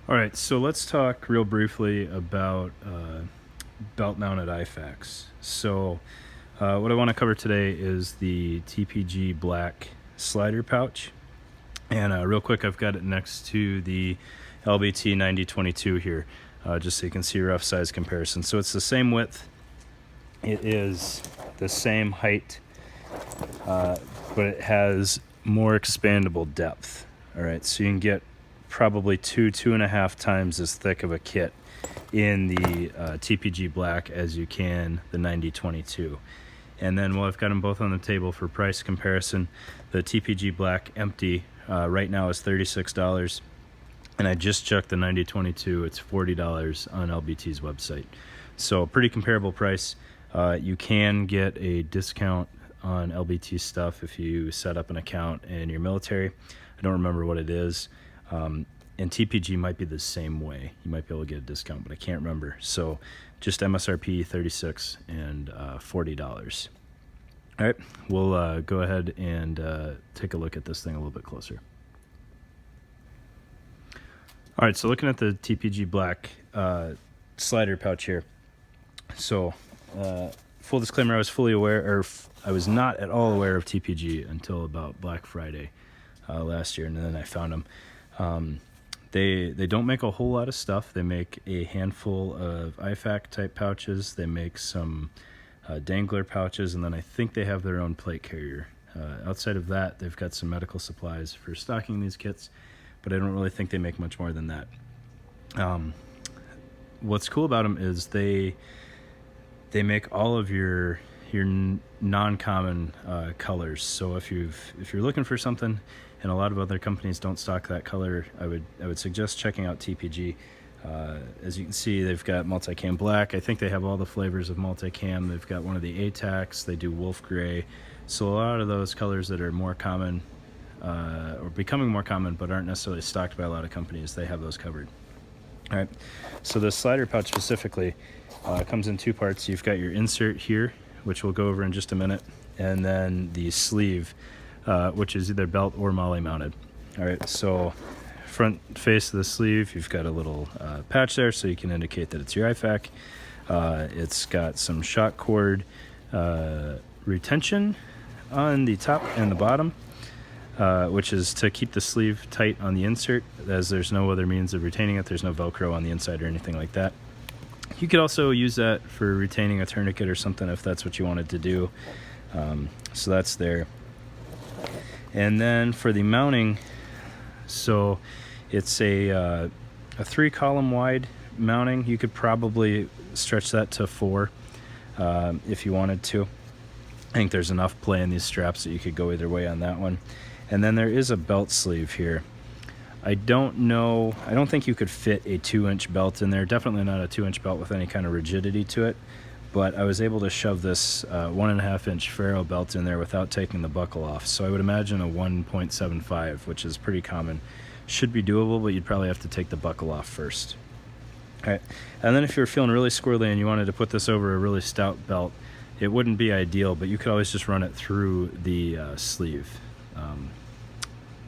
All right, so let's talk real briefly about belt-mounted IFAKs. So what I want to cover today is the TPG black slider pouch. And real quick, I've got it next to the LBT 9022 here, just so you can see a rough size comparison. So it's the same width, it is the same height, but it has more expandable depth. All right, so you can get probably 2.5 times as thick of a kit in the TPG black as you can the 9022. And then while I've got them both on the table for price comparison, the TPG black empty right now is $36, and I just checked the 9022, it's $40 on LBT's website. So pretty comparable price. You can get a discount on LBT stuff if you set up an account in your military. I don't remember what it is. And TPG might be the same way. You might be able to get a discount, but I can't remember. So just MSRP 36 and $40. All right, we'll go ahead and take a look at this thing a little bit closer. All right, so looking at the TPG black slider pouch here. So full disclaimer, I was fully aware, or I was not at all aware of TPG until about Black Friday last year, and then I found them. They don't make a whole lot of stuff. They make a handful of IFAK type pouches. They make some dangler pouches, and then I think they have their own plate carrier. Outside of that, they've got some medical supplies for stocking these kits, but I don't really think they make much more than that. What's cool about them is they make all of your non-common colors. So if you're looking for something, and a lot of other companies don't stock that color, I would suggest checking out TPG. As you can see, they've got multicam black. I think they have all the flavors of multicam. They've got one of the ATACs. They do wolf gray. So a lot of those colors that are more common or becoming more common but aren't necessarily stocked by a lot of companies, they have those covered. All right, so the slider pouch specifically comes in two parts. You've got your insert here, which we'll go over in just a minute, and then the sleeve, which is either belt or MOLLE mounted. All right, so front face of the sleeve, you've got a little patch there so you can indicate that it's your IFAK. It's got some shock cord retention on the top and the bottom, which is to keep the sleeve tight on the insert, as there's no other means of retaining it. There's no Velcro on the inside or anything like that. You could also use that for retaining a tourniquet or something if that's what you wanted to do. So that's there. And then for the mounting, so it's a 3-column wide mounting. You could probably stretch that to 4 if you wanted to. I think there's enough play in these straps that you could go either way on that one. And then there is a belt sleeve here. I don't know, I don't think you could fit a 2-inch belt in there. Definitely not a 2-inch belt with any kind of rigidity to it. But I was able to shove this 1.5-inch ferro belt in there without taking the buckle off. So I would imagine a 1.75, which is pretty common, should be doable, but you'd probably have to take the buckle off first. All right, and then if you're feeling really squirrely and you wanted to put this over a really stout belt, it wouldn't be ideal, but you could always just run it through the sleeve.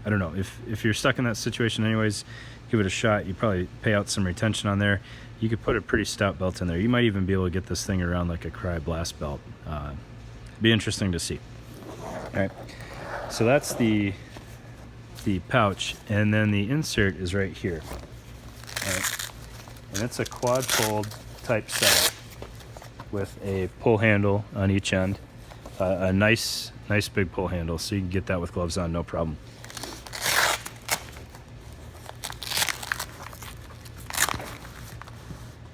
I don't know, if you're stuck in that situation anyways, give it a shot. You probably pay out some retention on there. You could put a pretty stout belt in there. You might even be able to get this thing around like a Cry Blast belt. Be interesting to see. All right, so that's the pouch, and then the insert is right here. All right, and it's a quad fold type setup with a pull handle on each end, a nice big pull handle, so you can get that with gloves on, no problem.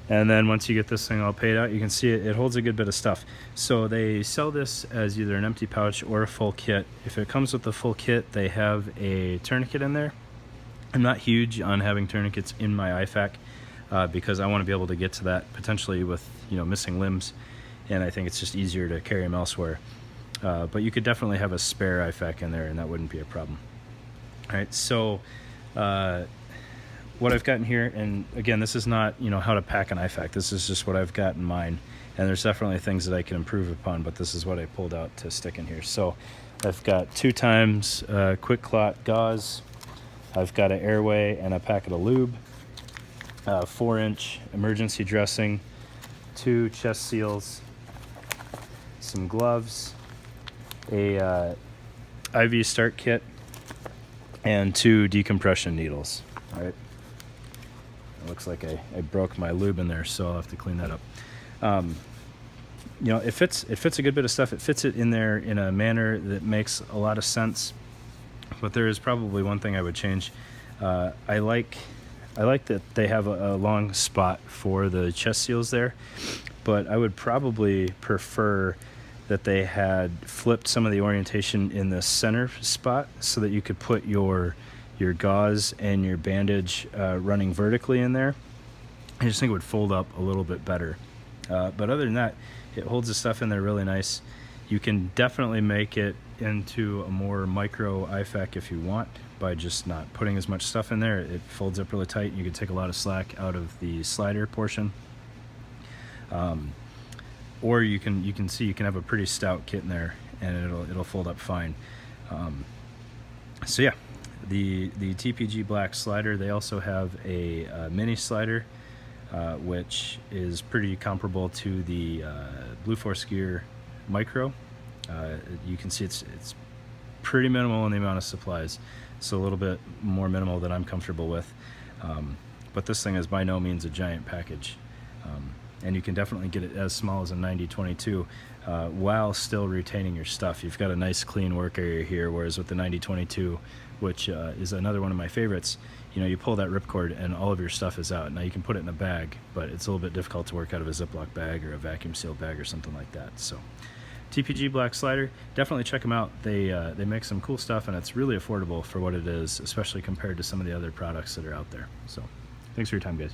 And then once you get this thing all paid out, you can see it holds a good bit of stuff. So they sell this as either an empty pouch or a full kit. If it comes with the full kit, they have a tourniquet in there. I'm not huge on having tourniquets in my IFAK because I want to be able to get to that potentially with missing limbs, and I think it's just easier to carry them elsewhere. But you could definitely have a spare IFAK in there, and that wouldn't be a problem. All right, so what I've got in here, and again, this is not how to pack an IFAK. This is just what I've got in mine, and there's definitely things that I can improve upon, but this is what I pulled out to stick in here. So I've got 2 times quick clot gauze. I've got an airway and a packet of lube. 4-inch emergency dressing, 2 chest seals, some gloves, a IV start kit, and 2 decompression needles. All right. It looks like I broke my lube in there, so I'll have to clean that up. You know, it fits a good bit of stuff. It fits it in there in a manner that makes a lot of sense. But there is probably one thing I would change. I like that they have a long spot for the chest seals there, but I would probably prefer that they had flipped some of the orientation in the center spot so that you could put your gauze and your bandage running vertically in there. I just think it would fold up a little bit better. But other than that, it holds the stuff in there really nice. You can definitely make it into a more micro IFAK if you want by just not putting as much stuff in there. It folds up really tight. You can take a lot of slack out of the slider portion. Or you can see you can have a pretty stout kit in there and it'll fold up fine. So yeah, the TPG black slider, they also have a mini slider which is pretty comparable to the Blue Force Gear Micro. You can see it's pretty minimal in the amount of supplies, so a little bit more minimal than I'm comfortable with. But this thing is by no means a giant package, and you can definitely get it as small as a 90-22 while still retaining your stuff. You've got a nice clean work area here, whereas with the 90-22, which is another one of my favorites, you know, you pull that ripcord and all of your stuff is out. Now you can put it in a bag, but it's a little bit difficult to work out of a Ziploc bag or a vacuum sealed bag or something like that. So TPG black slider, definitely check them out. They make some cool stuff, and it's really affordable for what it is, especially compared to some of the other products that are out there. So thanks for your time, guys.